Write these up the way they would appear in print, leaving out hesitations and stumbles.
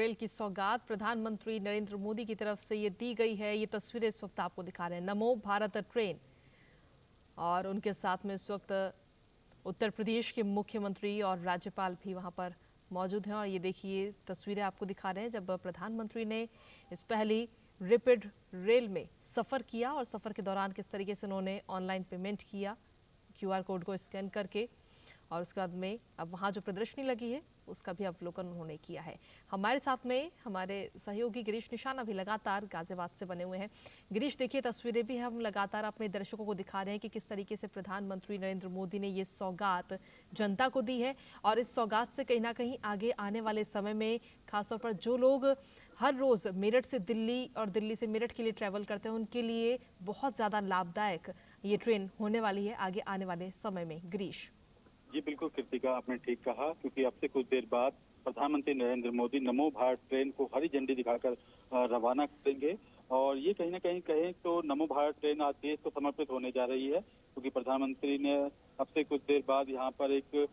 Rail की सौगात प्रधानमंत्री नरेंद्र मोदी की तरफ से ये दी गई है। ये तस्वीरें इस वक्त आपको दिखा रहे हैं, नमो भारत ट्रेन। और उनके साथ में इस वक्त उत्तर प्रदेश के मुख्यमंत्री और राज्यपाल भी वहां पर मौजूद हैं। और ये देखिए तस्वीरें आपको दिखा रहे हैं जब प्रधानमंत्री ने इस पहली रैपिड रेल में सफ़र किया और सफ़र के दौरान किस तरीके से उन्होंने ऑनलाइन पेमेंट किया क्यूआर कोड को स्कैन करके। और उसके बाद में अब वहाँ जो प्रदर्शनी लगी है उसका भी अवलोकन उन्होंने किया है। हमारे साथ में हमारे सहयोगी गिरीश निशाना भी लगातार गाजियाबाद से बने हुए हैं। गिरीश, देखिए तस्वीरें भी हम लगातार अपने दर्शकों को दिखा रहे हैं कि किस तरीके से प्रधानमंत्री नरेंद्र मोदी ने ये सौगात जनता को दी है। और इस सौगात से कहीं ना कहीं आगे आने वाले समय में खासतौर पर जो लोग हर रोज़ मेरठ से दिल्ली और दिल्ली से मेरठ के लिए ट्रैवल करते हैं उनके लिए बहुत ज़्यादा लाभदायक ये ट्रेन होने वाली है आगे आने वाले समय में। गिरीश जी बिल्कुल कृतिका, आपने ठीक कहा, क्योंकि अब से कुछ देर बाद प्रधानमंत्री नरेंद्र मोदी नमो भारत ट्रेन को हरी झंडी दिखाकर रवाना करेंगे। और ये कहीं ना कहीं कहें तो नमो भारत ट्रेन आज देश को समर्पित होने जा रही है, क्योंकि प्रधानमंत्री ने अब से कुछ देर बाद यहाँ पर एक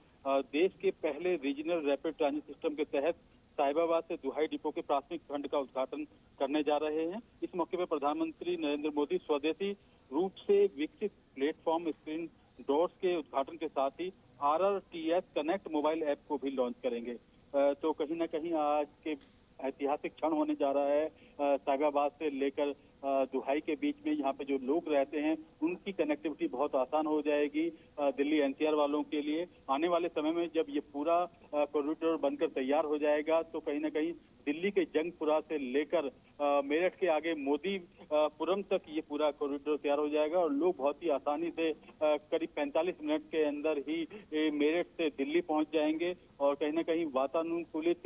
देश के पहले रीजनल रैपिड ट्रांजिट सिस्टम के तहत साहिबाबाद से दुहाई डिपो के प्राथमिक खंड का उद्घाटन करने जा रहे हैं। इस मौके पर प्रधानमंत्री नरेंद्र मोदी स्वदेशी रूप से विकसित प्लेटफॉर्म स्क्रीन डोर्स के उद्घाटन के साथ ही RRTS कनेक्ट मोबाइल ऐप को भी लॉन्च करेंगे। तो कहीं ना कहीं आज के ऐतिहासिक क्षण होने जा रहा है। साहिबाबाद से लेकर दुहाई के बीच में यहाँ पे जो लोग रहते हैं उनकी कनेक्टिविटी बहुत आसान हो जाएगी दिल्ली NCR वालों के लिए। आने वाले समय में जब ये पूरा कॉरिडोर बनकर तैयार हो जाएगा तो कहीं ना कहीं दिल्ली के जंगपुरा से लेकर मेरठ के आगे मोदी पुरम तक ये पूरा कॉरिडोर तैयार हो जाएगा और लोग बहुत ही आसानी से करीब 45 मिनट के अंदर ही मेरठ से दिल्ली पहुंच जाएंगे। और कहीं ना कहीं वातानुकूलित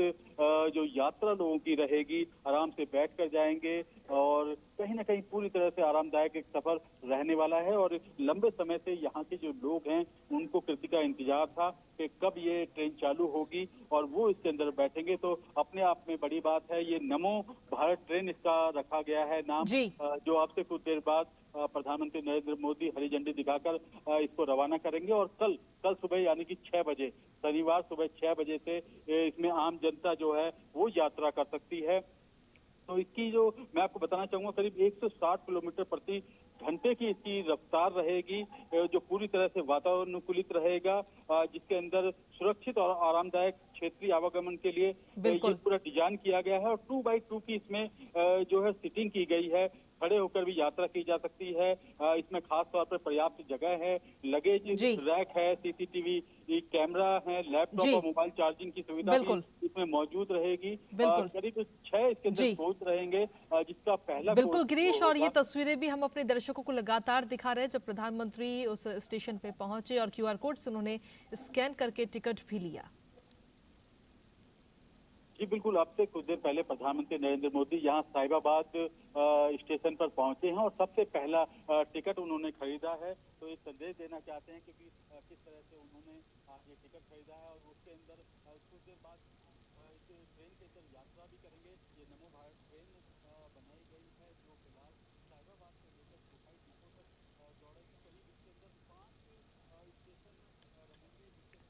जो यात्रा लोगों की रहेगी, आराम से बैठ कर जाएंगे और कहीं ना कहीं पूरी तरह से आरामदायक एक सफर रहने वाला है। और लंबे समय से यहाँ के जो लोग हैं उनको कृतिका इंतजार था कि कब ये ट्रेन चालू होगी और वो इसके अंदर बैठेंगे। तो अपने आप में बड़ी बात है, ये नमो भारत ट्रेन इसका रखा गया है नाम, जी जो आपसे कुछ देर बाद प्रधानमंत्री नरेंद्र मोदी हरी झंडी दिखाकर इसको रवाना करेंगे। और कल सुबह यानी कि 6 बजे, शनिवार सुबह 6 बजे से इसमें आम जनता जो है वो यात्रा कर सकती है। तो इसकी जो मैं आपको बताना चाहूंगा, करीब 160 किलोमीटर प्रति घंटे की इसकी रफ्तार रहेगी, जो पूरी तरह से वातानुकूलित रहेगा, जिसके अंदर सुरक्षित और आरामदायक क्षेत्रीय आवागमन के लिए ये पूरा डिजाइन किया गया है। और 2x2 की इसमें जो है सीटिंग की गई है, खड़े होकर भी यात्रा की जा सकती है। इसमें खास तौर पर पर्याप्त जगह है, लगेज रैक है, CCTV कैमरा है, लैपटॉप और मोबाइल चार्जिंग की सुविधा भी इसमें मौजूद रहेगी। करीब 6 इसके अंदर कोच रहेंगे, जिसका पहला बिल्कुल गिरीश। और ये तस्वीरें भी हम अपने दर्शकों को लगातार दिखा रहे हैं जब प्रधानमंत्री उस स्टेशन पे पहुंचे और QR कोड से उन्होंने स्कैन करके टिकट भी लिया। जी बिल्कुल, अब से कुछ देर पहले प्रधानमंत्री नरेंद्र मोदी यहाँ साहिबाबाद स्टेशन पर पहुंचे हैं और सबसे पहला टिकट उन्होंने खरीदा है। तो ये संदेश देना चाहते हैं कि किस तरह से उन्होंने ये टिकट खरीदा है। और उसके अंदर कुछ देर बाद इस ट्रेन के अंदर यात्रा भी करेंगे। ये नमो भारत ट्रेन बनाई गई है जो फिलहाल साहिबाबाद से लेकर दुहाई डिपो तक दौड़ेगी। करीब इसके अंदर 5 स्टेशन रहेंगे, जिसके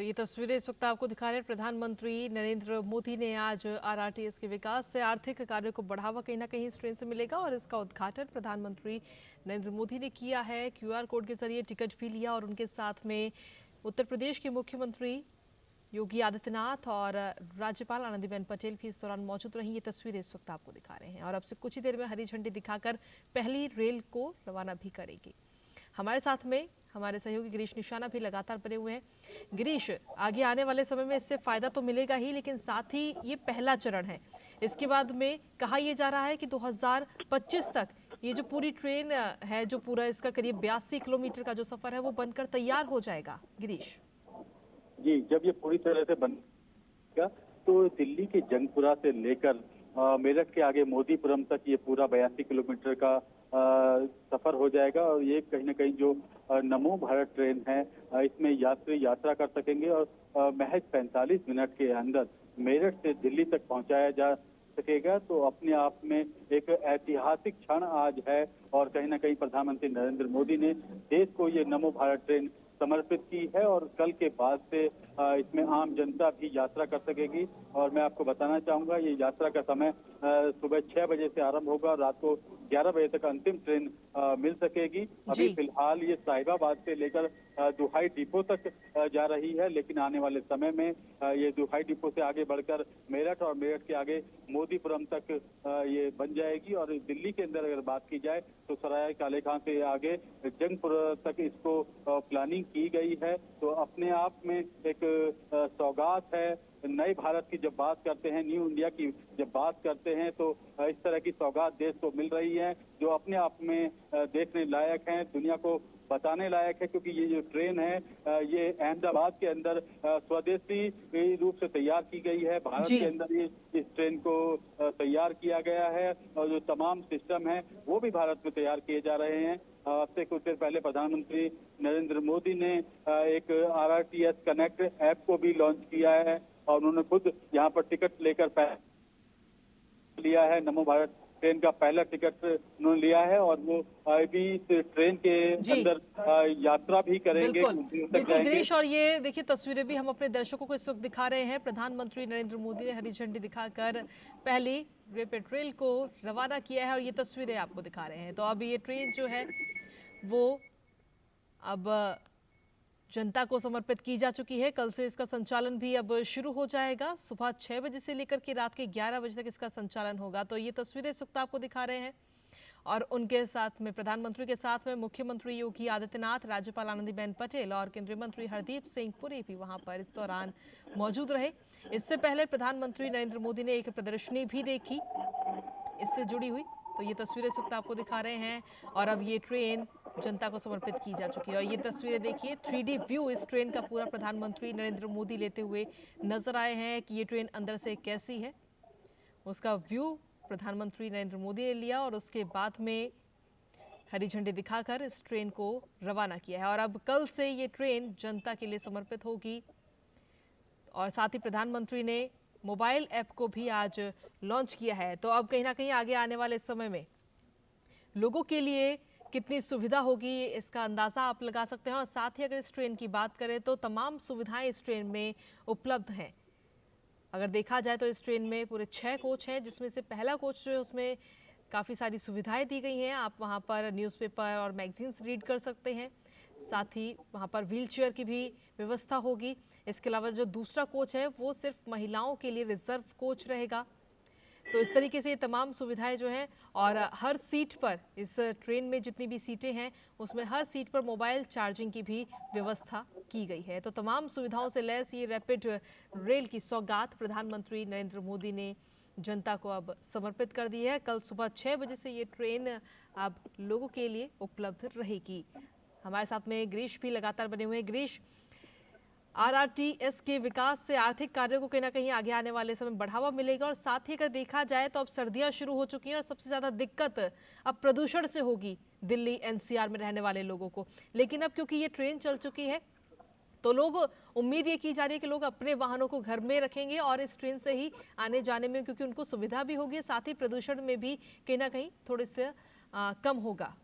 तो ये तस्वीरें इस वक्त आपको दिखा रहे हैं। प्रधानमंत्री नरेंद्र मोदी ने आज आरआरटीएस के विकास से आर्थिक कार्यों को बढ़ावा कहीं ना कहीं इस ट्रेन से मिलेगा और इसका उद्घाटन प्रधानमंत्री नरेंद्र मोदी ने किया है। क्यूआर कोड के जरिए टिकट भी लिया और उनके साथ में उत्तर प्रदेश के मुख्यमंत्री योगी आदित्यनाथ और राज्यपाल आनंदीबेन पटेल भी इस दौरान मौजूद रही। ये तस्वीरें इस वक्त आपको दिखा रहे हैं और अब से कुछ ही देर में हरी झंडी दिखाकर पहली रेल को रवाना भी करेगी। हमारे साथ में हमारे सहयोगी गिरीश निशाना भी लगातार बने हुए हैं। गिरीश, आगे आने वाले समय में इससे फायदा तो मिलेगा ही, लेकिन साथ ही ये पहला चरण है। इसके बाद में कहा यह जा रहा है कि 2025 तक ये जो पूरी ट्रेन है, जो पूरा इसका करीब 82 किलोमीटर का जो सफर है वो बनकर तैयार हो जाएगा। गिरीश जी, जब ये पूरी तरह से बनेगा तो दिल्ली के जंगपुरा से लेकर मेरठ के आगे मोदीपुरम तक ये पूरा 82 किलोमीटर का सफर हो जाएगा और ये कहीं ना कहीं जो नमो भारत ट्रेन है इसमें यात्री यात्रा कर सकेंगे और महज 45 मिनट के अंदर मेरठ से दिल्ली तक पहुंचाया जा सकेगा। तो अपने आप में एक ऐतिहासिक क्षण आज है और कहीं ना कहीं प्रधानमंत्री नरेंद्र मोदी ने देश को ये नमो भारत ट्रेन समर्पित की है और कल के बाद से इसमें आम जनता भी यात्रा कर सकेगी। और मैं आपको बताना चाहूंगा ये यात्रा का समय सुबह 6 बजे से आरंभ होगा और रात को 11 बजे तक अंतिम ट्रेन मिल सकेगी। अभी फिलहाल ये साहिबाबाद से लेकर दुहाई डिपो तक जा रही है, लेकिन आने वाले समय में ये दुहाई डिपो से आगे बढ़कर मेरठ और मेरठ के आगे मोदीपुरम तक ये बन जाएगी। और दिल्ली के अंदर अगर बात की जाए तो सराय काले खां से आगे जंगपुर तक इसको प्लानिंग की गई है। तो अपने आप में एक सौगात है। नए भारत की जब बात करते हैं, न्यू इंडिया की जब बात करते हैं तो इस तरह की सौगात देश को मिल रही है जो अपने आप में देखने लायक है, दुनिया को बताने लायक है। क्योंकि ये जो ट्रेन है ये अहमदाबाद के अंदर स्वदेशी रूप से तैयार की गई है। भारत के अंदर ये इस ट्रेन को तैयार किया गया है और जो तमाम सिस्टम है वो भी भारत में तैयार किए जा रहे हैं। अब से कुछ देर पहले प्रधानमंत्री नरेंद्र मोदी ने एक आरआरटीएस कनेक्ट ऐप को भी लॉन्च किया है और उन्होंने खुद यहाँ पर टिकट लेकर लिया है। नमो भारत ट्रेन का पहला टिकट उन्होंने लिया है और वो अभी इस ट्रेन के अंदर यात्रा भी करेंगे। बिल्कुल गिरीश, और ये देखिए तस्वीरें भी हम अपने दर्शकों को इस वक्त दिखा रहे हैं। प्रधानमंत्री नरेंद्र मोदी ने हरी झंडी दिखाकर पहली रैपिड रेल को रवाना किया है और ये तस्वीरें आपको दिखा रहे हैं। तो अब ये ट्रेन जो है वो अब जनता को समर्पित की जा चुकी है। कल से इसका संचालन भी अब शुरू हो जाएगा। सुबह 6 बजे से लेकर के रात के 11 बजे तक इसका संचालन होगा। तो ये तस्वीरें इस वक्त आपको दिखा रहे हैं और उनके साथ में प्रधानमंत्री के साथ में मुख्यमंत्री योगी आदित्यनाथ, राज्यपाल आनंदीबेन पटेल और केंद्रीय मंत्री हरदीप सिंह पुरी भी वहां पर इस दौरान मौजूद रहे। इससे पहले प्रधानमंत्री नरेंद्र मोदी ने एक प्रदर्शनी भी देखी इससे जुड़ी हुई। तो ये तस्वीरें इस वक्त आपको दिखा रहे हैं और अब ये ट्रेन जनता को समर्पित की जा चुकी है। और ये तस्वीरें देखिए, 3D व्यू इस ट्रेन का पूरा प्रधानमंत्री नरेंद्र मोदी लेते हुए नजर आए हैं कि ये ट्रेन अंदर से कैसी है। उसका व्यू प्रधानमंत्री नरेंद्र मोदी ने लिया और उसके बाद में हरी झंडी दिखाकर इस ट्रेन को रवाना किया है। और अब कल से ये ट्रेन जनता के लिए समर्पित होगी और साथ ही प्रधानमंत्री ने मोबाइल ऐप को भी आज लॉन्च किया है। तो अब कहीं ना कहीं आगे आने वाले समय में लोगों के लिए कितनी सुविधा होगी इसका अंदाजा आप लगा सकते हैं। और साथ ही अगर इस ट्रेन की बात करें तो तमाम सुविधाएं इस ट्रेन में उपलब्ध हैं। अगर देखा जाए तो इस ट्रेन में पूरे 6 कोच हैं, जिसमें से पहला कोच जो है उसमें काफ़ी सारी सुविधाएं दी गई हैं। आप वहां पर न्यूज़पेपर और मैगजीन्स रीड कर सकते हैं। साथ ही वहां पर व्हीलचेयर की भी व्यवस्था होगी। इसके अलावा जो दूसरा कोच है वो सिर्फ महिलाओं के लिए रिजर्व कोच रहेगा। तो इस तरीके से ये तमाम सुविधाएं जो हैं और हर सीट पर, इस ट्रेन में जितनी भी सीटें हैं उसमें हर सीट पर मोबाइल चार्जिंग की भी व्यवस्था की गई है। तो तमाम सुविधाओं से लैस ये रैपिड रेल की सौगात प्रधानमंत्री नरेंद्र मोदी ने जनता को अब समर्पित कर दी है। कल सुबह 6 बजे से ये ट्रेन अब लोगों के लिए उपलब्ध रहेगी। हमारे साथ में गिरीश भी लगातार बने हुए हैं। गिरीश, आरआरटीएस के विकास से आर्थिक कार्यों को कहीं ना कहीं आगे आने वाले समय बढ़ावा मिलेगा और साथ ही अगर देखा जाए तो अब सर्दियां शुरू हो चुकी हैं और सबसे ज्यादा दिक्कत अब प्रदूषण से होगी दिल्ली एनसीआर में रहने वाले लोगों को। लेकिन अब क्योंकि ये ट्रेन चल चुकी है तो लोग, उम्मीद ये की जा रही है कि लोग अपने वाहनों को घर में रखेंगे और इस ट्रेन से ही आने जाने में, क्योंकि उनको सुविधा भी होगी, साथ ही प्रदूषण में भी कहीं ना कहीं थोड़े से कम होगा।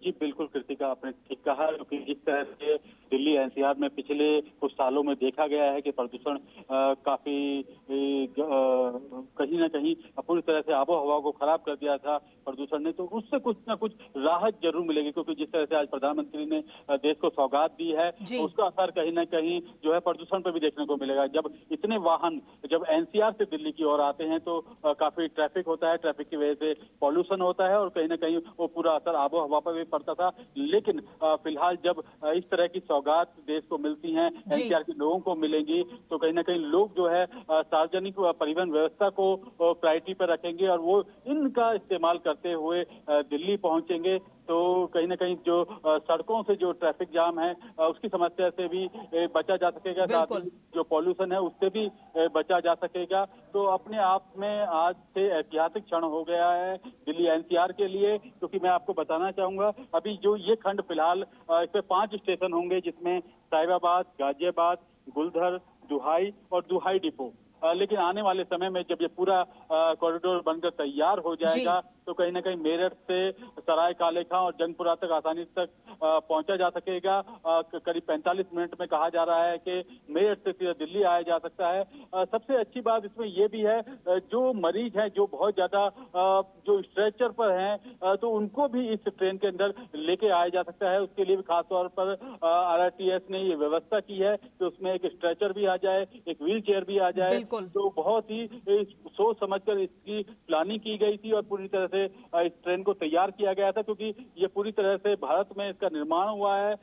जी बिल्कुल कृतिका, आपने ठीक कहा। क्योंकि जिस तरह से दिल्ली एनसीआर में पिछले कुछ सालों में देखा गया है कि प्रदूषण काफी कहीं ना कहीं पूरी तरह से आबो हवा को खराब कर दिया था प्रदूषण ने, तो उससे कुछ ना कुछ राहत जरूर मिलेगी, क्योंकि जिस तरह से आज प्रधानमंत्री ने देश को सौगात दी है उसका असर कहीं ना कहीं जो है प्रदूषण पर भी देखने को मिलेगा। जब इतने वाहन जब एनसीआर से दिल्ली की ओर आते हैं तो काफी ट्रैफिक होता है, ट्रैफिक की वजह से पॉल्यूशन होता है और कहीं ना कहीं वो पूरा असर आबो हवा पर भी पड़ता था। लेकिन फिलहाल जब इस तरह की सौगात देश को मिलती हैं, एनसीआर के लोगों को मिलेंगी, तो कहीं ना कहीं लोग जो है सार्वजनिक परिवहन व्यवस्था को प्रायोरिटी पर रखेंगे और वो इनका इस्तेमाल करते हुए दिल्ली पहुंचेंगे। तो कहीं ना कहीं जो सड़कों से जो ट्रैफिक जाम है उसकी समस्या से भी बचा जा सकेगा, साथ ही जो पॉल्यूशन है उससे भी बचा जा सकेगा। तो अपने आप में आज से ऐतिहासिक क्षण हो गया है दिल्ली एनसीआर के लिए, क्योंकि मैं आपको बताना चाहूंगा अभी जो ये खंड फिलहाल इसमें 5 स्टेशन होंगे, जिसमें साहिबाबाद, गाजियाबाद, गुलधर, दुहाई और दुहाई डिपो। लेकिन आने वाले समय में जब ये पूरा कॉरिडोर बनकर तैयार हो जाएगा तो कहीं ना कहीं मेरठ से सराय काले खां और जंगपुरा तक आसानी तक पहुंचा जा सकेगा। करीब 45 मिनट में कहा जा रहा है कि मेरठ से सीधा दिल्ली आया जा सकता है। सबसे अच्छी बात इसमें यह भी है जो मरीज हैं जो बहुत ज्यादा जो स्ट्रेचर पर हैं तो उनको भी इस ट्रेन के अंदर लेके आया जा सकता है। उसके लिए भी खासतौर पर आरआरटीएस ने ये व्यवस्था की है कि उसमें एक स्ट्रेचर भी आ जाए, एक व्हील चेयर भी आ जाए। तो बहुत ही सोच समझकर इसकी प्लानिंग की गई थी और पूरी तरह से इस ट्रेन को तैयार किया गया था, क्योंकि ये पूरी तरह से भारत में इसका निर्माण हुआ है।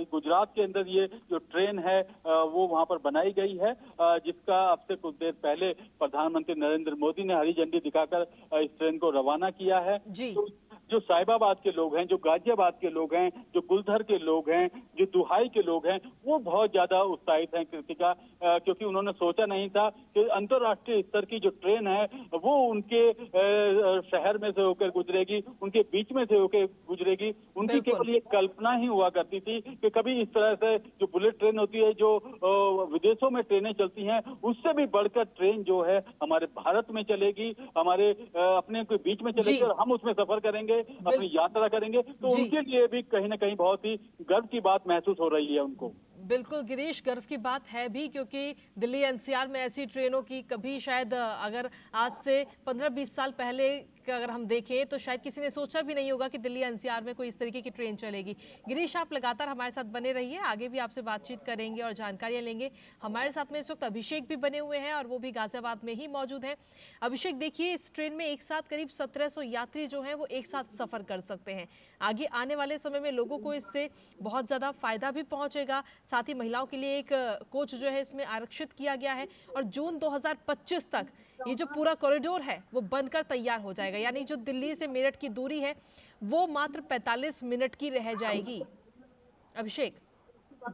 गुजरात के अंदर ये जो ट्रेन है वो वहां पर बनाई गई है, जिसका अब से कुछ देर पहले प्रधानमंत्री नरेंद्र मोदी ने हरी झंडी दिखाकर इस ट्रेन को रवाना किया है। तो जो साहिबाबाद के लोग हैं, जो गाजियाबाद के लोग हैं, जो गुलधर के लोग हैं, जो दुहाई के लोग हैं, वो बहुत ज्यादा उत्साहित हैं कृतिका, क्योंकि उन्होंने सोचा नहीं था कि अंतर्राष्ट्रीय स्तर की जो ट्रेन है वो उनके शहर में से होकर गुजरेगी, उनके बीच में से होकर गुजरेगी। उनकी केवल ये कल्पना ही हुआ करती थी कि कभी इस तरह से जो बुलेट ट्रेन होती है, जो विदेशों में ट्रेनें चलती हैं, उससे भी बढ़कर ट्रेन जो है हमारे भारत में चलेगी, हमारे अपने के बीच में चलेगी और हम उसमें सफर करेंगे, अपनी यात्रा करेंगे। तो उनके लिए भी कहीं ना कहीं बहुत ही गर्व की बात महसूस हो रही है उनको। बिल्कुल गिरीश, गर्व की बात है भी, क्योंकि दिल्ली एनसीआर में ऐसी ट्रेनों की कभी शायद अगर आज से 15-20 साल पहले का अगर हम देखें तो शायद किसी ने सोचा भी नहीं होगा कि दिल्ली एनसीआर में कोई इस तरीके की ट्रेन चलेगी। गिरीश, आप लगातार हमारे साथ बने रहिए, आगे भी आपसे बातचीत करेंगे और जानकारियां लेंगे। हमारे साथ में इस वक्त अभिषेक भी बने हुए हैं और वो भी गाजियाबाद में ही मौजूद हैं। अभिषेक, देखिए इस ट्रेन में एक साथ करीब 1700 यात्री जो हैं वो एक साथ सफर कर सकते हैं। आगे आने वाले समय में लोगों को इससे बहुत ज्यादा फायदा भी पहुंचेगा। साथ ही महिलाओं के लिए एक कोच जो है इसमें आरक्षित किया गया है और जून 2025 तक ये जो पूरा कॉरिडोर है वो बनकर तैयार हो जाएगा, यानी जो दिल्ली से मेरठ की दूरी है वो मात्र 45 मिनट की रह जाएगी। अभिषेक,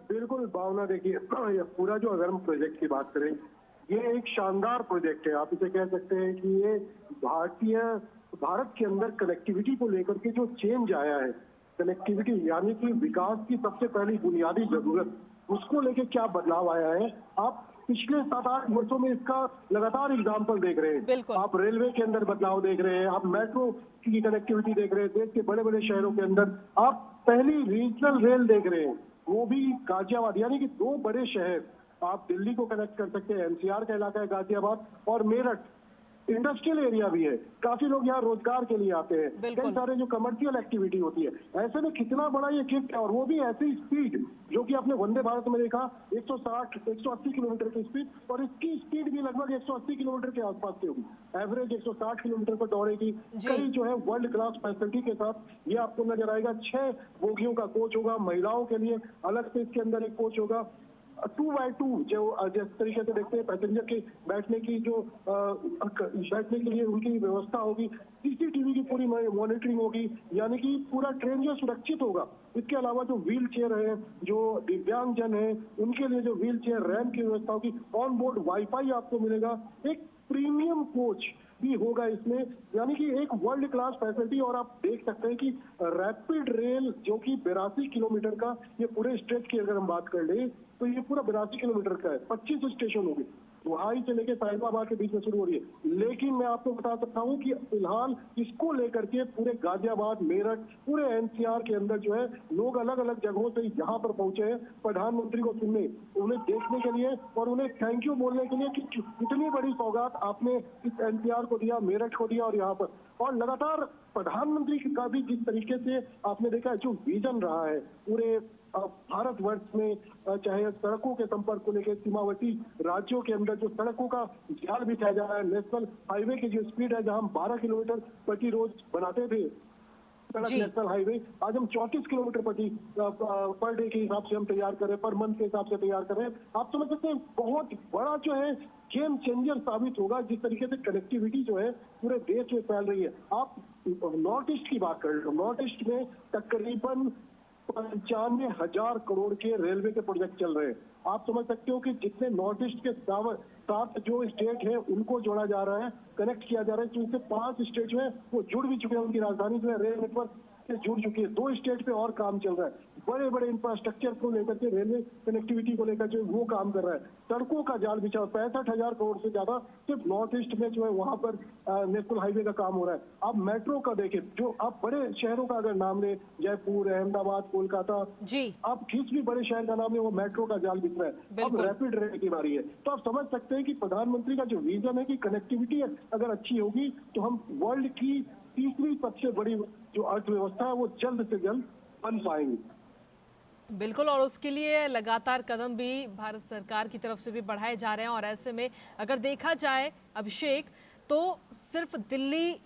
बिल्कुल भावना, देखिए ये पूरा जो अगर हम प्रोजेक्ट की बात करें, ये एक शानदार प्रोजेक्ट है। आप इसे कह सकते हैं कि ये भारत के अंदर कनेक्टिविटी को लेकर के जो चेंज आया है, कनेक्टिविटी यानी कि विकास की सबसे पहली बुनियादी जरूरत, उसको लेके क्या बदलाव आया है, आप पिछले 7-8 वर्षों में इसका लगातार एग्जाम्पल देख रहे हैं। आप रेलवे के अंदर बदलाव देख रहे हैं, आप मेट्रो की कनेक्टिविटी देख रहे हैं, देश के बड़े बड़े शहरों के अंदर आप पहली रीजनल रेल देख रहे हैं, वो भी गाजियाबाद, यानी कि 2 बड़े शहर आप दिल्ली को कनेक्ट कर सकते हैं। एनसीआर का इलाका है गाजियाबाद और मेरठ इंडस्ट्रियल एरिया भी है, काफी लोग यहाँ रोजगार के लिए आते हैं, कई सारे जो कमर्शियल एक्टिविटी होती है। ऐसे में कितना बड़ा ये किट है, और वो भी ऐसी स्पीड जो कि आपने वंदे भारत में देखा 160-180 किलोमीटर की स्पीड, और इसकी स्पीड भी लगभग 180 किलोमीटर के आसपास की होगी, एवरेज 160 किलोमीटर पर दौड़ेगी। कई जो है वर्ल्ड क्लास फैसिलिटी के साथ ये आपको नजर आएगा। 6 बोगियों का कोच होगा, महिलाओं के लिए अलग से इसके अंदर एक कोच होगा। 2x2 जो जिस तरीके से देखते हैं पैसेंजर के बैठने की जो बैठने के लिए उनकी व्यवस्था होगी, सीसीटीवी की पूरी मॉनिटरिंग होगी, यानी कि पूरा ट्रेन जो सुरक्षित होगा। इसके अलावा जो व्हील चेयर है, जो दिव्यांग जन है, उनके लिए जो व्हील चेयर रैम्प की व्यवस्था होगी, ऑन बोर्ड वाईफाई आपको मिलेगा, एक प्रीमियम कोच भी होगा इसमें, यानी कि एक वर्ल्ड क्लास फैसिलिटी। और आप देख सकते हैं कि रैपिड रेल जो कि 82 किलोमीटर का ये पूरे स्ट्रेच की अगर हम बात कर ले तो ये पूरा 82 किलोमीटर का है, 25 स्टेशन होंगे, वहाई से लेकर साहिबाबाद के बीच में शुरू हो रही है। लेकिन मैं आपको बता सकता हूं कि फिलहाल इसको लेकर के पूरे गाजियाबाद, मेरठ, पूरे एनसीआर के अंदर जो है लोग अलग अलग जगहों से यहाँ पर पहुंचे हैं प्रधानमंत्री को सुनने, उन्हें देखने के लिए और उन्हें थैंक यू बोलने के लिए कि इतनी बड़ी सौगात आपने इस एनसीआर को दिया, मेरठ को दिया और यहाँ पर। और लगातार प्रधानमंत्री का भी जिस तरीके से आपने देखा है जो विजन रहा है पूरे भारतवर्ष में, चाहे सड़कों के संपर्क को लेकर सीमावर्ती राज्यों के अंदर जो सड़कों का जाल बिछाया जा रहा है, नेशनल हाईवे की जो स्पीड है जहां हम 12 किलोमीटर प्रति रोज बनाते थे सड़क नेशनल हाईवे, आज हम 34 किलोमीटर पर डे के हिसाब से हम तैयार कर रहे हैं, पर मंथ के हिसाब से तैयार कर रहे हैं। आप समझ सकते हैं बहुत बड़ा जो है गेम चेंजर साबित होगा जिस तरीके से कनेक्टिविटी जो है पूरे देश में फैल रही है। आप नॉर्थ ईस्ट की बात कर रहे हो, नॉर्थ ईस्ट में तकरीबन 95,000 करोड़ के रेलवे के प्रोजेक्ट चल रहे हैं। आप समझ सकते हो कि जितने नॉर्थ ईस्ट के 7 जो स्टेट है उनको जोड़ा जा रहा है, कनेक्ट किया जा रहा है, तो इससे 5 स्टेट जो है वो जुड़ भी चुके हैं, उनकी राजधानी जो है रेल नेटवर्क से जुड़ चुकी है। 2 स्टेट पे और काम चल रहा है, बड़े बड़े इंफ्रास्ट्रक्चर को लेकर के, रेलवे कनेक्टिविटी को लेकर जो वो काम कर रहा है। सड़कों का जाल बिछा 65,000 करोड़ से ज्यादा सिर्फ नॉर्थ ईस्ट में जो है वहां पर नेशनल हाईवे का काम हो रहा है। आप मेट्रो का देखें, जो आप बड़े शहरों का अगर नाम ले, जयपुर, अहमदाबाद, कोलकाता जी, आप किस भी बड़े शहर का नाम ले, वो मेट्रो का जाल बिछ रहा है। अब रैपिड रेल की बारी है, तो आप समझ सकते हैं कि प्रधानमंत्री का जो विजन है कि कनेक्टिविटी अगर अच्छी होगी तो हम वर्ल्ड की तीसरी सबसे बड़ी जो अर्थव्यवस्था है वो जल्द से जल्द बन पाएंगे। बिल्कुल, और उसके लिए लगातार कदम भी भारत सरकार की तरफ से भी बढ़ाए जा रहे हैं। और ऐसे में अगर देखा जाए अभिषेक, तो सिर्फ दिल्ली,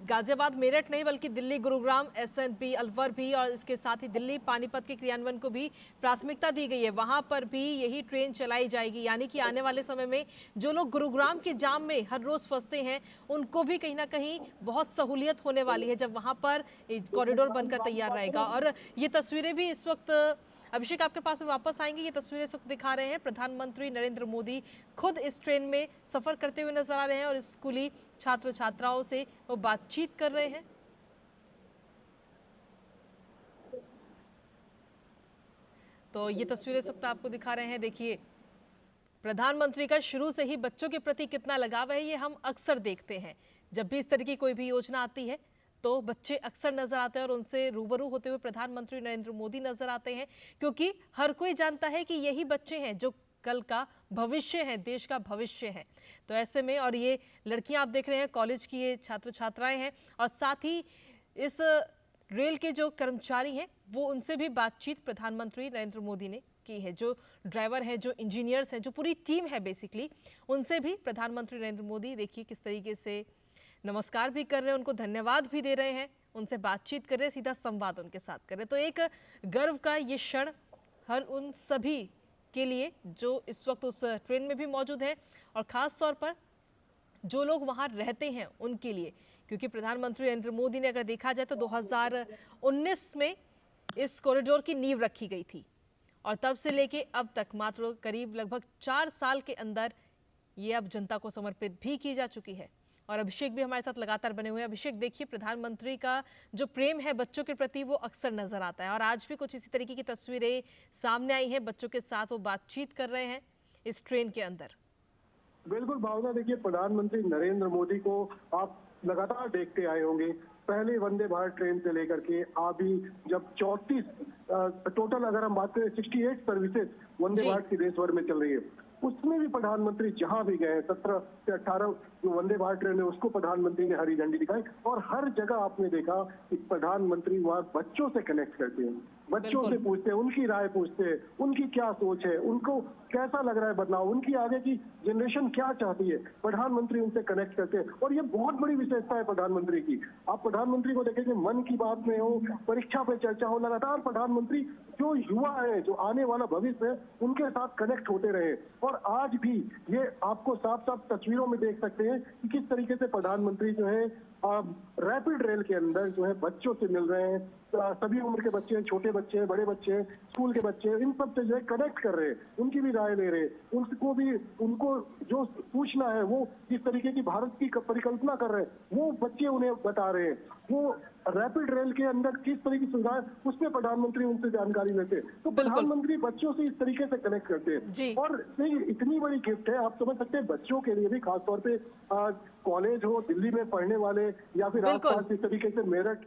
गाजियाबाद, मेरठ नहीं बल्कि दिल्ली, गुरुग्राम, एसएनपी, अलवर भी और इसके साथ ही दिल्ली पानीपत के क्रियान्वयन को भी प्राथमिकता दी गई है। वहां पर भी यही ट्रेन चलाई जाएगी, यानी कि आने वाले समय में जो लोग गुरुग्राम के जाम में हर रोज फंसते हैं उनको भी कहीं ना कहीं बहुत सहूलियत होने वाली है जब वहां पर कॉरिडोर बनकर तैयार रहेगा। और ये तस्वीरें भी इस वक्त अभिषेक आपके पास में वापस आएंगे। ये तस्वीरें इस वक्त दिखा रहे हैं प्रधानमंत्री नरेंद्र मोदी खुद इस ट्रेन में सफर करते हुए नजर आ रहे हैं और स्कूली छात्र छात्राओं से वो बातचीत कर रहे हैं। तो ये तस्वीरें इस वक्त आपको दिखा रहे हैं। देखिए, प्रधानमंत्री का शुरू से ही बच्चों के प्रति कितना लगाव है, ये हम अक्सर देखते हैं। जब भी इस तरह की कोई भी योजना आती है तो बच्चे अक्सर नजर आते हैं और उनसे रूबरू होते हुए प्रधानमंत्री नरेंद्र मोदी नजर आते हैं, क्योंकि हर कोई जानता है कि यही बच्चे हैं जो कल का भविष्य है, देश का भविष्य है। तो ऐसे में, और ये लड़कियां आप देख रहे हैं कॉलेज की ये छात्र छात्राएं हैं, और साथ ही इस रेल के जो कर्मचारी हैं वो उनसे भी बातचीत प्रधानमंत्री नरेंद्र मोदी ने की है। जो ड्राइवर हैं, जो इंजीनियर्स हैं, जो पूरी टीम है बेसिकली, उनसे भी प्रधानमंत्री नरेंद्र मोदी देखिए किस तरीके से नमस्कार भी कर रहे हैं, उनको धन्यवाद भी दे रहे हैं, उनसे बातचीत कर रहे हैं, सीधा संवाद उनके साथ कर रहे हैं। तो एक गर्व का ये क्षण हर उन सभी के लिए जो इस वक्त उस ट्रेन में भी मौजूद हैं, और खास तौर पर जो लोग वहां रहते हैं उनके लिए, क्योंकि प्रधानमंत्री नरेंद्र मोदी ने अगर देखा जाए तो 2019 में इस कॉरिडोर की नींव रखी गई थी, और तब से लेके अब तक मात्र करीब लगभग 4 साल के अंदर ये अब जनता को समर्पित भी की जा चुकी है। और अभिषेक भी हमारे साथ लगातार बने हुए हैं। अभिषेक, देखिए, प्रधानमंत्री का जो प्रेम है बच्चों के प्रति वो अक्सर नजर आता है, और आज भी कुछ इसी तरीके की तस्वीरें सामने आई हैं। बच्चों के साथ वो बातचीत कर रहे हैं इस ट्रेन के अंदर। बिल्कुल भावना, देखिए प्रधानमंत्री नरेंद्र मोदी को आप लगातार देखते आए होंगे, पहले वंदे भारत ट्रेन से लेकर के अभी जब 34 टोटल अगर हम बात करें 68 सर्विसेज वंदे भारत की देश भर में चल रही है, उसमें भी प्रधानमंत्री जहां भी गए 17 से 18 जो वंदे भारत ट्रेन है उसको प्रधानमंत्री ने हरी झंडी दिखाई, और हर जगह आपने देखा कि प्रधानमंत्री वहां बच्चों से कनेक्ट करते हैं, बच्चों से पूछते हैं, उनकी राय पूछते हैं, उनकी क्या सोच है, उनको कैसा लग रहा है बदलाव, उनकी आगे की जनरेशन क्या चाहती है, प्रधानमंत्री उनसे कनेक्ट करते हैं। और ये बहुत बड़ी विशेषता है प्रधानमंत्री की। आप प्रधानमंत्री को देखेंगे, मन की बात में हो, परीक्षा पे चर्चा हो, लगातार प्रधानमंत्री जो युवा है, जो आने वाला भविष्य है, उनके साथ कनेक्ट होते रहे। और आज भी ये आपको साफ साफ तस्वीरों में देख सकते हैं कि किस तरीके से प्रधानमंत्री जो है रैपिड रेल के अंदर जो है बच्चों से मिल रहे हैं, सभी उम्र के बच्चे हैं, छोटे बच्चे हैं, बड़े बच्चे हैं, स्कूल के बच्चे हैं, इन सब से जो है कनेक्ट कर रहे हैं, उनकी भी राय ले रहे हैं, उनको भी, उनको जो पूछना है वो जिस तरीके की भारत की परिकल्पना कर रहे हैं वो बच्चे उन्हें बता रहे हैं। वो रैपिड रेल के अंदर किस तरह की सुविधा है, उसमें प्रधानमंत्री उनसे जानकारी लेते हैं। तो बिल्कुल। प्रधानमंत्री बच्चों से इस तरीके से कनेक्ट करते जी। हैं। और नहीं, इतनी बड़ी गिफ्ट है, आप समझ सकते हैं बच्चों के लिए भी, खासतौर पे कॉलेज हो, दिल्ली में पढ़ने वाले या फिर बिल्कुल। आसपास इस तरीके से मेरठ।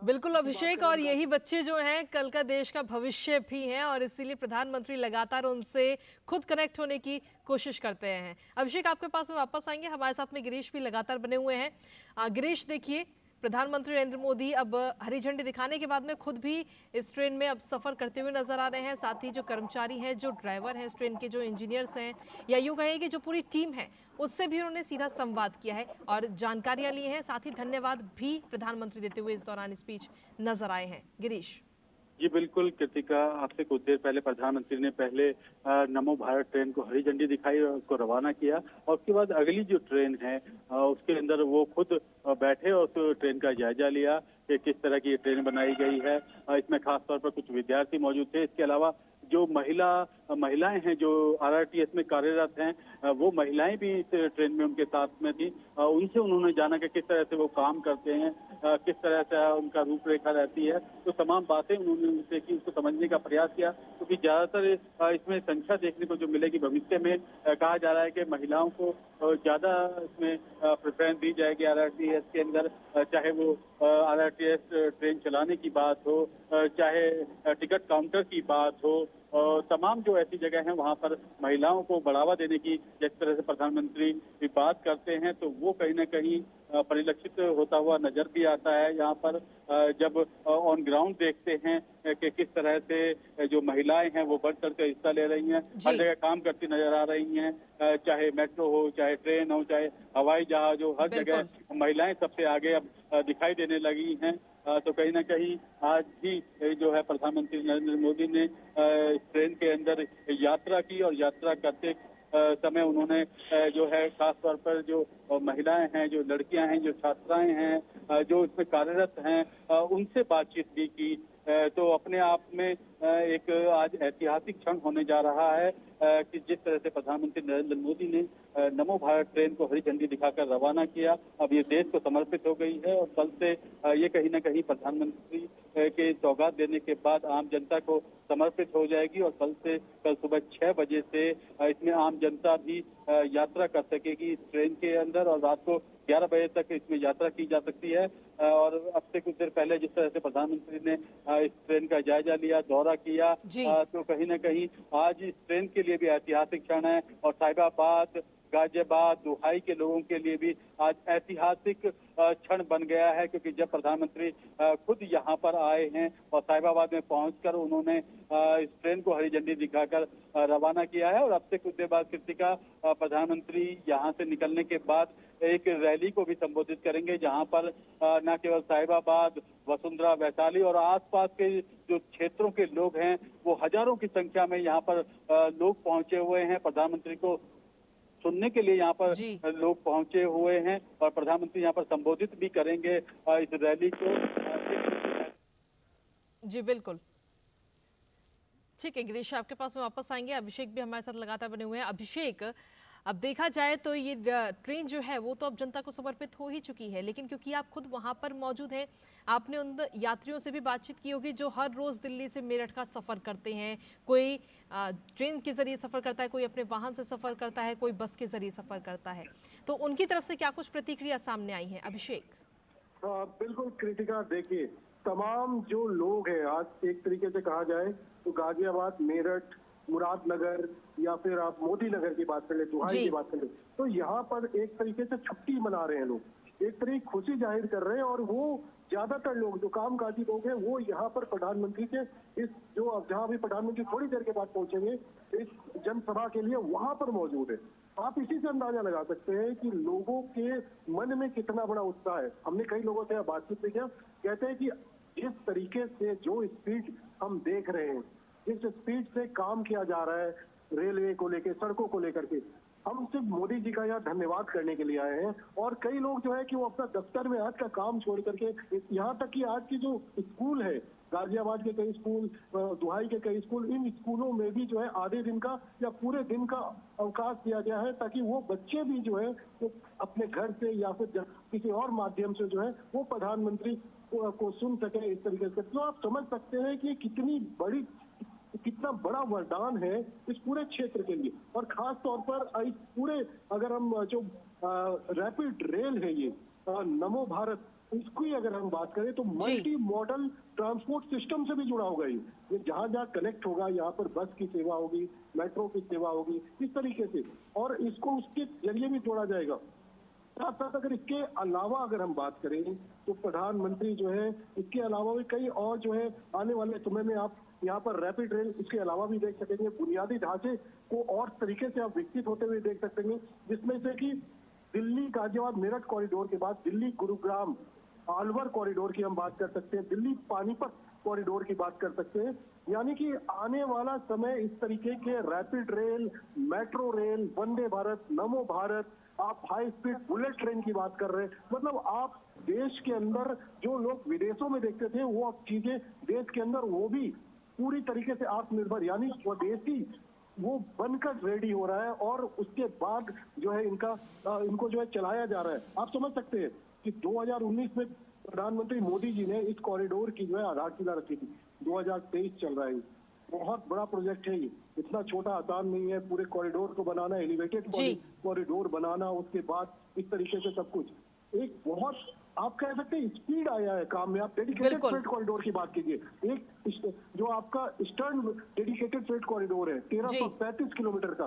बिल्कुल अभिषेक, और यही बच्चे जो हैं कल का देश का भविष्य भी हैं, और इसीलिए प्रधानमंत्री लगातार उनसे खुद कनेक्ट होने की कोशिश करते हैं। अभिषेक, आपके पास में वापस आएंगे, हमारे साथ में गिरीश भी लगातार बने हुए हैं। गिरीश, देखिए, प्रधानमंत्री नरेंद्र मोदी अब हरी झंडी दिखाने के बाद में खुद भी इस ट्रेन में अब सफर करते हुए नजर आ रहे हैं। साथ ही जो कर्मचारी हैं, जो ड्राइवर हैं, इस ट्रेन के जो इंजीनियर्स हैं, या यूं कहें कि जो पूरी टीम है, उससे भी उन्होंने सीधा संवाद किया है और जानकारियां ली हैं। साथ ही धन्यवाद भी प्रधानमंत्री देते हुए इस दौरान स्पीच नजर आए हैं। गिरीश। जी बिल्कुल कृतिका, आपसे कुछ देर पहले प्रधानमंत्री ने पहले नमो भारत ट्रेन को हरी झंडी दिखाई और उसको रवाना किया, और उसके बाद अगली जो ट्रेन है उसके अंदर वो खुद बैठे और उस ट्रेन का जायजा लिया कि किस तरह की ये ट्रेन बनाई गई है। इसमें खास तौर पर कुछ विद्यार्थी मौजूद थे। इसके अलावा जो महिलाएं हैं जो आरआरटीएस में कार्यरत हैं, वो महिलाएं भी इस ट्रेन में उनके साथ में थी। उनसे उन्होंने जाना कि किस तरह से वो काम करते हैं, किस तरह से उनका रूपरेखा रहती है, तो तमाम बातें उन्होंने उनसे की, उसको समझने का प्रयास किया। क्योंकि ज्यादातर इसमें संख्या देखने को जो मिलेगी भविष्य में, कहा जा रहा है कि महिलाओं को ज्यादा इसमें प्रेफरेंस दी जाएगी आरआरटीएस के अंदर, चाहे वो आरआरटीएस ट्रेन चलाने की बात हो, चाहे टिकट काउंटर की बात हो, और तमाम जो ऐसी जगह हैं वहां पर महिलाओं को बढ़ावा देने की जिस तरह से प्रधानमंत्री बात करते हैं, तो वो कहीं ना कहीं परिलक्षित होता हुआ नजर भी आता है। यहाँ पर जब ऑन ग्राउंड देखते हैं कि किस तरह से जो महिलाएं हैं वो बढ़ चढ़ कर हिस्सा ले रही हैं, हर जगह काम करती नजर आ रही हैं, चाहे मेट्रो हो, चाहे ट्रेन हो, चाहे हवाई जहाज हो, हर जगह महिलाएं सबसे आगे अब दिखाई देने लगी हैं। तो कहीं ना कहीं आज भी जो है प्रधानमंत्री नरेंद्र मोदी ने इस ट्रेन के अंदर यात्रा की, और यात्रा करते समय उन्होंने जो है खास तौर पर जो महिलाएं हैं, जो लड़कियां हैं, जो छात्राएं हैं, जो इसमें कार्यरत हैं, उनसे बातचीत भी की। तो अपने आप में एक आज ऐतिहासिक क्षण होने जा रहा है कि जिस तरह से प्रधानमंत्री नरेंद्र मोदी ने नमो भारत ट्रेन को हरी झंडी दिखाकर रवाना किया, अब ये देश को समर्पित हो गई है, और कल से ये कहीं ना कहीं प्रधानमंत्री के सौगात देने के बाद आम जनता को समर्पित हो जाएगी। और कल सुबह 6 बजे से इसमें आम जनता भी यात्रा कर सकेगी इस ट्रेन के अंदर, और रात को 11 बजे तक इसमें यात्रा की जा सकती है। और अब से कुछ देर पहले जिस तरह से प्रधानमंत्री ने इस ट्रेन का जायजा लिया, दौरा किया, तो कहीं ना कहीं आज इस ट्रेन के लिए भी ऐतिहासिक क्षण है, और साहिबाबाद, गाजियाबाद, दुहाई के लोगों के लिए भी आज ऐतिहासिक क्षण बन गया है। क्योंकि जब प्रधानमंत्री खुद यहाँ पर आए हैं और साहिबाबाद में पहुंचकर उन्होंने इस ट्रेन को हरी झंडी दिखाकर रवाना किया है, और अब से कुछ देर बाद कृतिका प्रधानमंत्री यहाँ से निकलने के बाद एक रैली को भी संबोधित करेंगे, जहाँ पर न केवल साहिबाबाद, वसुंधरा, वैशाली और आसपास के जो क्षेत्रों के लोग हैं, वो हजारों की संख्या में यहाँ पर लोग पहुंचे हुए हैं। प्रधानमंत्री को सुनने के लिए यहाँ पर लोग पहुंचे हुए हैं, और प्रधानमंत्री यहाँ पर संबोधित भी करेंगे इस रैली को। जी बिल्कुल, ठीक है गिरीश, आपके पास में वापस आएंगे। अभिषेक भी हमारे साथ लगातार बने हुए हैं। अभिषेक, अब देखा जाए तो ये ट्रेन जो है वो तो अब जनता को समर्पित हो ही चुकी है, लेकिन क्योंकि आप खुद वहां पर मौजूद हैं, आपने उन यात्रियों से भी बातचीत की होगी जो हर रोज दिल्ली से मेरठ का सफर करते हैं। कोई ट्रेन के जरिए सफर करता है, कोई अपने वाहन से सफर करता है, कोई बस के जरिए सफर करता है, तो उनकी तरफ से क्या कुछ प्रतिक्रिया सामने आई है? अभिषेक। बिल्कुल कृतिका, देखिए तमाम जो लोग हैं, आज एक तरीके से कहा जाए तो गाजियाबाद, मेरठ, मुरादनगर, या फिर आप मोदी नगर की बात कर ले, दुहाई की बात कर ले, तो यहाँ पर एक तरीके से छुट्टी मना रहे हैं लोग, एक तरीके खुशी जाहिर कर रहे हैं। और वो ज्यादातर लोग जो कामकाजी लोग हैं वो यहाँ पर प्रधानमंत्री के इस जो जहाँ भी प्रधानमंत्री थोड़ी देर के बाद पहुंचेंगे इस जनसभा के लिए, वहां पर मौजूद है। आप इसी से अंदाजा लगा सकते हैं कि लोगों के मन में कितना बड़ा उत्साह है। हमने कई लोगों से बातचीत में किया, कहते हैं कि जिस तरीके से जो स्पीड हम देख रहे हैं, जिस स्पीड से काम किया जा रहा है रेलवे को लेकर, सड़कों को लेकर के, हम सिर्फ मोदी जी का यहाँ धन्यवाद करने के लिए आए हैं। और कई लोग जो है कि वो अपना दफ्तर में आज का काम छोड़ करके, यहाँ तक कि आज की जो स्कूल है गाजियाबाद के कई स्कूल, दुहाई के कई स्कूल, इन स्कूलों में भी जो है आधे दिन का या पूरे दिन का अवकाश दिया गया है, ताकि वो बच्चे भी जो है वो अपने घर से या फिर किसी और माध्यम से जो है वो प्रधानमंत्री को सुन सके। इस तरीके से तो आप समझ सकते हैं कि कितना बड़ा वरदान है इस पूरे क्षेत्र के लिए। और खास तौर पर इस पूरे, अगर हम जो रैपिड रेल है ये नमो भारत, इसकी अगर हम बात करें तो मल्टी मॉडल ट्रांसपोर्ट सिस्टम से भी जुड़ा होगा। ये जहां जहां कनेक्ट होगा, यहाँ पर बस की सेवा होगी, मेट्रो की सेवा होगी, इस तरीके से, और इसको उसके जरिए भी जोड़ा जाएगा। साथ साथ अगर इसके अलावा अगर हम बात करें तो प्रधानमंत्री जो है इसके अलावा भी कई और जो है आने वाले समय में आप यहाँ पर रैपिड रेल इसके अलावा भी देख सकेंगे। बुनियादी ढांचे को और तरीके से आप विकसित होते हुए देख सकेंगे, जिसमें से कि दिल्ली गाजियाबाद मेरठ कॉरिडोर के बाद दिल्ली गुरुग्राम अलवर कॉरिडोर की हम बात कर सकते हैं, दिल्ली पानीपत कॉरिडोर की बात कर सकते हैं। यानी कि आने वाला समय इस तरीके के rapid rail, metro rail, Vande Bharat, नमो भारत, आप हाई स्पीड बुलेट ट्रेन की बात कर रहे हैं, मतलब आप देश के अंदर जो लोग विदेशों में देखते थे वो अब चीजें देश के अंदर वो भी पूरी तरीके से आत्मनिर्भर यानी स्वदेशी वो बनकर रेडी हो रहा है। और उसके बाद जो है इनको जो है चलाया जा रहा है। आप समझ सकते हैं कि 2019 में प्रधानमंत्री मोदी जी ने इस कॉरिडोर की जो है आधारशिला रखी थी। 2023 चल रहा है, बहुत बड़ा प्रोजेक्ट है ये, इतना छोटा आसान नहीं है पूरे कॉरिडोर को बनाना, एलिवेटेड कॉरिडोर बनाना, उसके बाद इस तरीके से सब कुछ एक बहुत आप कह सकते हैं स्पीड आया है काम में। आप डेडिकेटेड फ्रेट कॉरिडोर की बात कीजिए, एक जो आपका ईस्टर्न डेडिकेटेड फ्रेट कॉरिडोर है 1335 किलोमीटर का,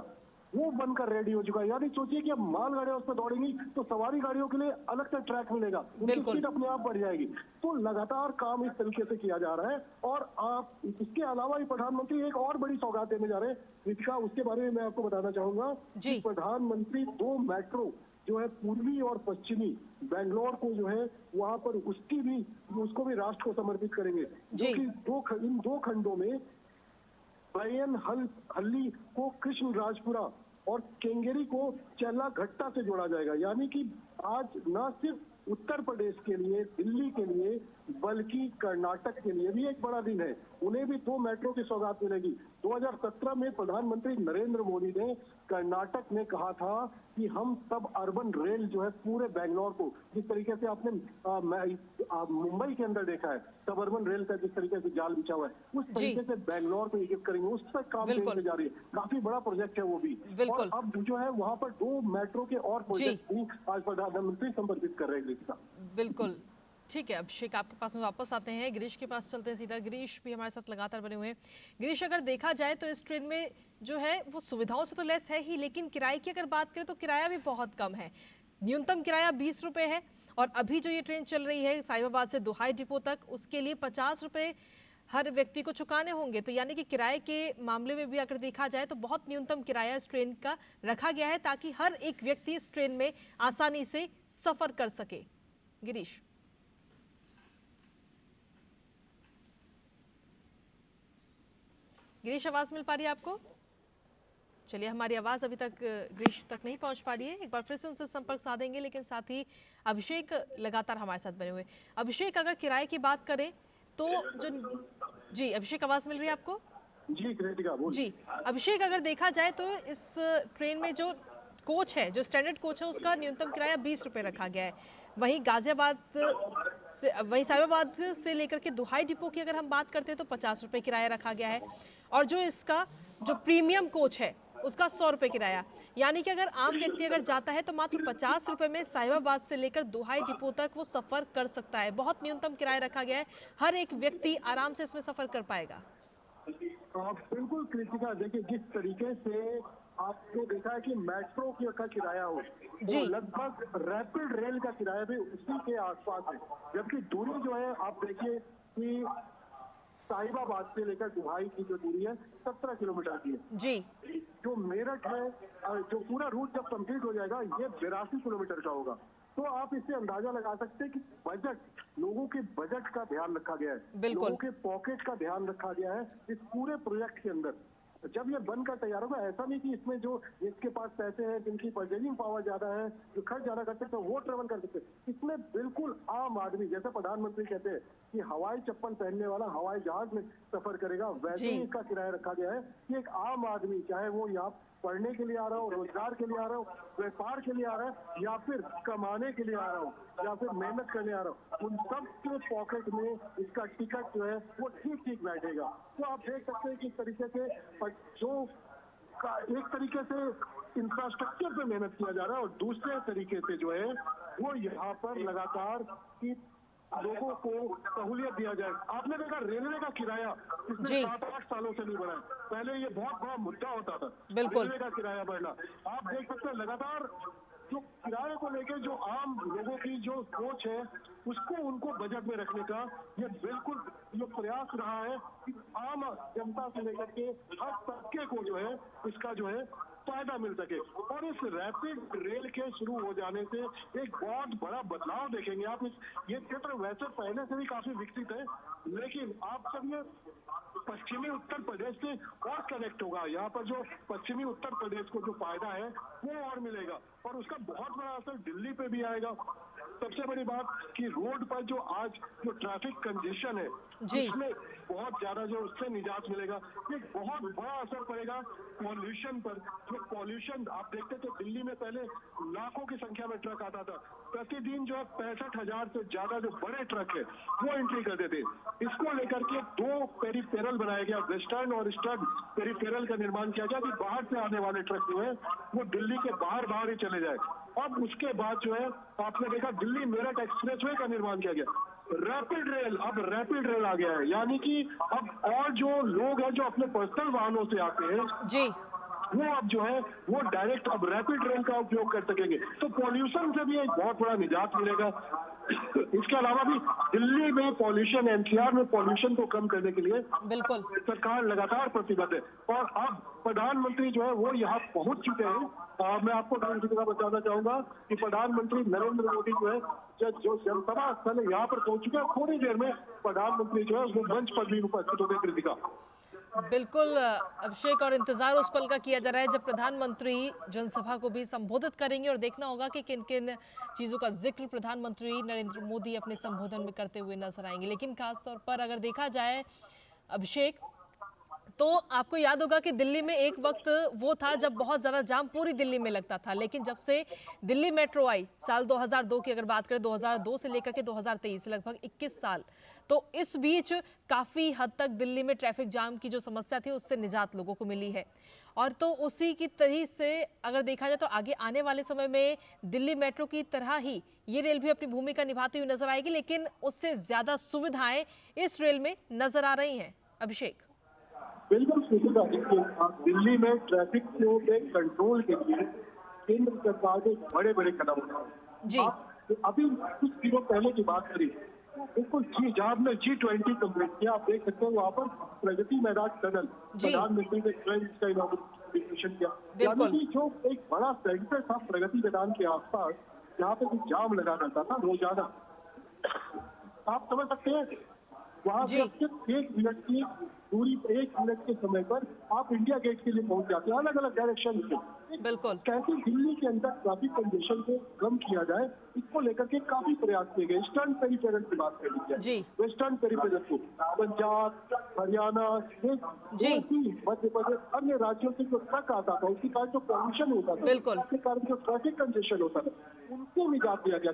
वो बनकर रेडी हो चुका है। यानी सोचिए कि अब माल गाड़ियां उस पर दौड़ेंगी तो सवारी गाड़ियों के लिए अलग से ट्रैक मिलेगा, उनकी स्पीड अपने आप बढ़ जाएगी। तो लगातार काम इस तरीके से किया जा रहा है। और आप इसके अलावा ही प्रधानमंत्री एक और बड़ी सौगात देने जा रहे हैं रितिका, उसके बारे में मैं आपको बताना चाहूंगा कि प्रधानमंत्री 2 मेट्रो जो है पूर्वी और पश्चिमी बेंगलोर को जो है वहां पर उसको भी राष्ट्र को समर्पित करेंगे, जो कि इन 2 खंडों में बैन हल्ली को कृष्ण राजपुरा और केंगेरी को चेला घट्टा से जोड़ा जाएगा। यानी कि आज न सिर्फ उत्तर प्रदेश के लिए, दिल्ली के लिए, बल्कि कर्नाटक के लिए भी एक बड़ा दिन है। उन्हें भी 2 मेट्रो की सौगात मिलेगी। 2017 में प्रधानमंत्री नरेंद्र मोदी ने कर्नाटक में कहा था कि हम सब अर्बन रेल जो है पूरे बेंगलोर को, जिस तरीके से आपने मुंबई के अंदर देखा है सब अर्बन रेल का जिस तरीके से जाल बिछा हुआ है, उस तरीके से बेंगलोर को एकीकृत करेंगे। उस पर काम की जा रही है, काफी बड़ा प्रोजेक्ट है वो भी। और अब जो है वहां पर 2 मेट्रो के और प्रोजेक्ट भी आज प्रधानमंत्री समर्पित कर रहे हैं। बिल्कुल ठीक है। अभिषेक आपके पास में वापस आते हैं, गिरीश के पास चलते हैं सीधा। गिरीश भी हमारे साथ लगातार बने हुए हैं। गिरीश, अगर देखा जाए तो इस ट्रेन में जो है वो सुविधाओं से तो लेस है ही, लेकिन किराए की अगर बात करें तो किराया भी बहुत कम है। न्यूनतम किराया 20 रुपए है। और अभी जो ये ट्रेन चल रही है साहिबाबाद से दुहाई डिपो तक, उसके लिए 50 रुपए हर व्यक्ति को चुकाने होंगे। तो यानी कि किराए के मामले में भी अगर देखा जाए तो बहुत न्यूनतम किराया इस ट्रेन का रखा गया है, ताकि हर एक व्यक्ति इस ट्रेन में आसानी से सफर कर सके। गिरीश, गिरीश आवाज मिल पा रही है आपको? चलिए, हमारी आवाज अभी तक गिरीश तक नहीं पहुंच पा रही है। एक बार फिर से उनसे संपर्क साधेंगे, लेकिन साथ ही अभिषेक लगातार हमारे साथ बने हुए। अभिषेक, अगर किराए की बात करें तो जी अभिषेक, आवाज मिल रही है आपको? जी अभिषेक, अगर देखा जाए तो इस ट्रेन में जो कोच है, जो स्टैंडर्ड कोच है, उसका न्यूनतम किराया 20 रुपए रखा गया है। वहीं साहिबाबाद से लेकर के दुहाई डिपो की अगर हम बात करते हैं तो 50 रुपए किराया रखा गया है। और जो इसका जो प्रीमियम कोच है उसका 100 रुपए किराया। यानी कि अगर आम व्यक्ति अगर जाता है तो मात्र 50 रुपए में साहिबाबाद से लेकर दुहाई डिपो तक वो सफर कर सकता है। बहुत न्यूनतम किराया रखा गया है, हर एक व्यक्ति आराम से इसमें सफर कर पाएगा। बिल्कुल कृतिका, देखिए जिस तरीके से आपने देखा है कि मेट्रो का किराया हो तो लगभग रैपिड रेल का किराया भी उसी के आसपास है। जबकि दूरी जो है आप देखिए कि साहिबाबाद से लेकर दुहाई की जो दूरी है 17 किलोमीटर की है जी। जो मेरठ है, जो पूरा रूट जब कंप्लीट हो जाएगा ये 82 किलोमीटर का होगा। तो आप इससे अंदाजा लगा सकते हैं कि लोगों के बजट का ध्यान रखा गया है, लोगों के पॉकेट का ध्यान रखा गया है इस पूरे प्रोजेक्ट के अंदर। जब ये बनकर तैयार होगा, ऐसा नहीं कि इसमें जो जिसके पास पैसे हैं, जिनकी परचेजिंग पावर ज्यादा है, जो खर्च ज्यादा कर सकते हैं, वो ट्रेवल कर सकते हैं। इसमें बिल्कुल आम आदमी, जैसे प्रधानमंत्री कहते हैं कि हवाई चप्पल पहनने वाला हवाई जहाज में सफर करेगा, वैसे ही इसका किराया रखा गया है कि एक आम आदमी, चाहे वो यहाँ पढ़ने के लिए आ रहा हो, रोजगार के लिए आ रहा हो, व्यापार के लिए आ रहा है, या फिर कमाने के लिए आ रहा हो, या फिर मेहनत करने आ रहा हो, उन सब के पॉकेट में इसका टिकट जो है वो ठीक ठीक बैठेगा। तो आप देख सकते हैं कि इस तरीके से जो एक तरीके से इंफ्रास्ट्रक्चर पे मेहनत किया जा रहा है, और दूसरे तरीके से जो है वो यहाँ पर लगातार की लोगों को सहूलियत दिया जाए। आपने देखा रेलवे का किराया पिछले 7-8 सालों से नहीं बढ़ा है। पहले ये बहुत बड़ा मुद्दा होता था, रेलवे का किराया बढ़ना। आप देख सकते हैं लगातार जो किराए को लेकर जो आम लोगों की जो सोच है, उसको उनको बजट में रखने का ये बिल्कुल ये प्रयास रहा है कि आम जनता से लेकर के हर तबके को जो है इसका जो है फायदा मिल सके। और इस रैपिड रेल के शुरू हो जाने से एक बहुत बड़ा बदलाव देखेंगे आप। ये क्षेत्र वैसे पहले से भी काफी विकसित है, लेकिन आप सब ये पश्चिमी उत्तर प्रदेश से और कनेक्ट होगा। यहाँ पर जो पश्चिमी उत्तर प्रदेश को जो फायदा है वो और मिलेगा, और उसका बहुत बड़ा असर दिल्ली पे भी आएगा। सबसे बड़ी बात कि रोड पर जो आज जो ट्रैफिक कंजेशन है, उसमें बहुत ज्यादा जो उससे निजात मिलेगा। एक बहुत बड़ा असर पड़ेगा पॉल्यूशन पर। जो पॉल्यूशन आप देखते थे दिल्ली में पहले लाखों की संख्या में ट्रक आता था, प्रतिदिन जो है 65,000 से ज्यादा जो बड़े ट्रक है वो एंट्री करते थे। इसको लेकर के 2 पेरिफेरल बनाया गया, वेस्टर्न और ईस्टर्न पेरिफेरल का निर्माण किया गया कि बाहर से आने वाले ट्रक जो है वो दिल्ली के बाहर बाहर ही चले जाए। अब उसके बाद जो है आपने देखा दिल्ली मेरठ एक्सप्रेसवे का निर्माण किया गया। रैपिड रेल, अब रैपिड रेल आ गया है, यानी कि अब और जो लोग हैं जो अपने पर्सनल वाहनों से आते हैं वो अब जो है वो डायरेक्ट अब रैपिड रेल का उपयोग कर सकेंगे। तो पॉल्यूशन से भी एक बहुत बड़ा निजात मिलेगा। इसके अलावा भी दिल्ली में पॉल्यूशन, एनसीआर में पॉल्यूशन को कम करने के लिए बिल्कुल सरकार लगातार प्रतिबद्ध है। और अब प्रधानमंत्री जो है वो यहाँ पहुंच चुके हैं। मैं आपको बताना चाहूंगा कि प्रधानमंत्री नरेंद्र मोदी जो है जो जनसभा स्थल है यहाँ पर पहुंच चुके हैं। थोड़ी देर में प्रधानमंत्री जो है वो मंच पर भी उपस्थित होंगे। कृतिका, बिल्कुल अभिषेक, और इंतजार उस पल का किया जा रहा है जब प्रधानमंत्री जनसभा को भी संबोधित करेंगे, और देखना होगा कि किन किन चीजों का जिक्र प्रधानमंत्री नरेंद्र मोदी अपने संबोधन में करते हुए नजर आएंगे। लेकिन खासतौर पर अगर देखा जाए अभिषेक, तो आपको याद होगा कि दिल्ली में एक वक्त वो था जब बहुत ज्यादा जाम पूरी दिल्ली में लगता था, लेकिन जब से दिल्ली मेट्रो आई साल 2002 की अगर बात करें, 2002 से लेकर के 2023 लगभग 21 साल, तो इस बीच काफी हद तक दिल्ली में ट्रैफिक जाम की जो समस्या थी उससे निजात लोगों को मिली है। और तो उसी की तरह से अगर देखा जाए तो आगे आने वाले समय में दिल्ली मेट्रो की तरह ही ये रेल भी अपनी भूमिका निभाती हुई नजर आएगी, लेकिन उससे ज्यादा सुविधाएं इस रेल में नजर आ रही हैं। अभिषेक, बिल्कुल दिल्ली में ट्रैफिक फ्लो पे कंट्रोल के लिए केंद्र सरकार ने बड़े बड़े कदम उठाए। अभी कुछ दिनों पहले की बात करी, बिल्कुल जहां में G20 कम्प्लीट किया, आप देख सकते हैं वहाँ पर प्रगति मैदान टनल प्रधानमंत्री ने इसका इनॉग्रेशन किया। यानी कि जो एक बड़ा सेंटर था प्रगति मैदान के आसपास जहाँ पे जाम लगा करता था रोजाना, आप समझ सकते हैं वहाँ से सिर्फ 1 मिनट की दूरी, 1 मिनट के समय पर आप इंडिया गेट के लिए पहुंच जाते हैं, अलग अलग डायरेक्शन से। बिल्कुल कैसे दिल्ली के अंदर ट्रैफिक कंजेशन को कम किया जाए, इसको लेकर के काफी प्रयास किए गए। ईस्टर्न पेरिफेरल की बात कर लीजिए, वेस्टर्न पेरिफेरल को पंजाब, हरियाणा, मध्य प्रदेश, अन्य राज्यों से जो ट्रक आता था उसके कारण जो पॉल्यूशन होता था, उसके कारण जो ट्रैफिक कंजेशन होता था, उनको निजात दिया गया।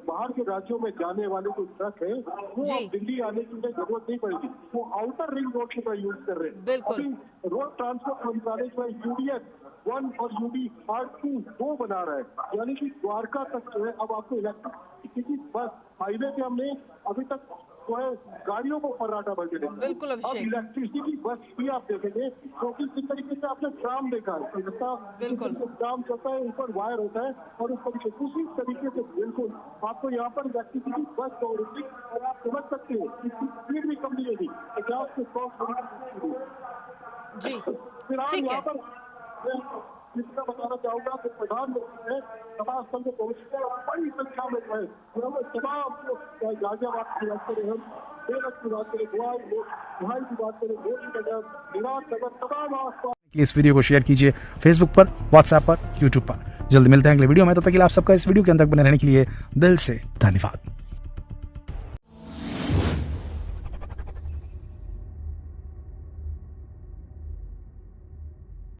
बाहर के राज्यों में जाने वाले जो ट्रक है वो दिल्ली आने की जरूरत नहीं पड़ेगी, वो आउटर रिंग रोड का यूज कर रहे हैं। अभी रोड ट्रांसपोर्ट मंत्रालय जो है UDF-1 और UDR-2 2 बना रहा है, यानी कि द्वारका तक जो है अब आपको इलेक्ट्रिसिटी बस, हाईवे पे हमने अभी तक जो है गाड़ियों को फर्राटा बजे देते, बिल्कुल अब इलेक्ट्रिसिटी बस भी आप देखेंगे, क्योंकि जिस तरीके से आपने ट्राम देखा है, ट्राम चलता है, ऊपर वायर होता है, और उस तरीके उसी तरीके से बिल्कुल आपको यहाँ पर इलेक्ट्रिसिटी बस दौड़ेगी, और आप समझ सकते हो इसकी स्पीड भी कम नहीं होगी, 50 से 100। फिलहाल यहाँ पर जितना बताना चाहूंगा कि प्रधानमंत्री ने सभा स्थल में पहुंचकर बड़ी संख्या में जो है तमाम गाजियाबाद के रास्ते मेरठ की बात करें, बुहाई की बात करें, गोलीनगर, विराटनगर, तमाम आसपास। इस वीडियो को शेयर कीजिए फेसबुक पर, व्हाट्सएप पर, यूट्यूब पर। जल्द मिलते हैं अगले वीडियो में, तब तक के लिए आप सबका इस वीडियो के अंत तक बने रहने के लिए दिल से धन्यवाद।